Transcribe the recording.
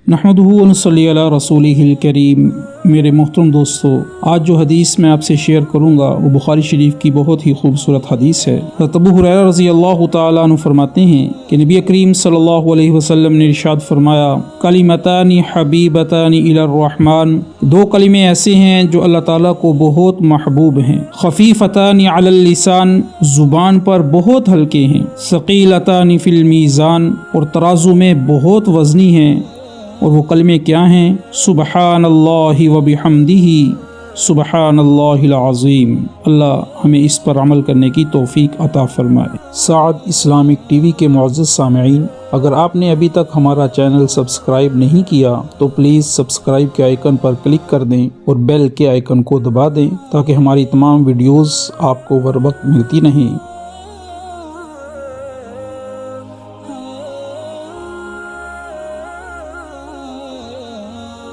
نحمدہ و نصلی علی رسولہ الکریم۔ میرے محترم دوستو، آج جو حدیث میں آپ سے شیئر کروں گا وہ بخاری شریف کی بہت ہی خوبصورت حدیث ہے۔ حضرت ابو ہریرہ رضی اللہ تعالیٰ عنہ فرماتے ہیں کہ نبی کریم صلی اللہ علیہ وسلم نے ارشاد فرمایا، کلمتان حبیبتان الی الرحمن، دو کلمے ایسے ہیں جو اللہ تعالیٰ کو بہت محبوب ہیں، خفیفتان علی اللسان، زبان پر بہت ہلکے ہیں، ثقیلتان فی المیزان، اور ترازو میں بہت وزنی ہیں۔ اور وہ کلمے کیا ہیں؟ سبحان اللہ و بحمدہ، سبحان اللہ العظیم۔ اللہ ہمیں اس پر عمل کرنے کی توفیق عطا فرمائے۔ سعد اسلامک ٹی وی کے معزز سامعین، اگر آپ نے ابھی تک ہمارا چینل سبسکرائب نہیں کیا تو پلیز سبسکرائب کے آئیکن پر کلک کر دیں اور بیل کے آئیکن کو دبا دیں تاکہ ہماری تمام ویڈیوز آپ کو بر وقت ملتی رہیں۔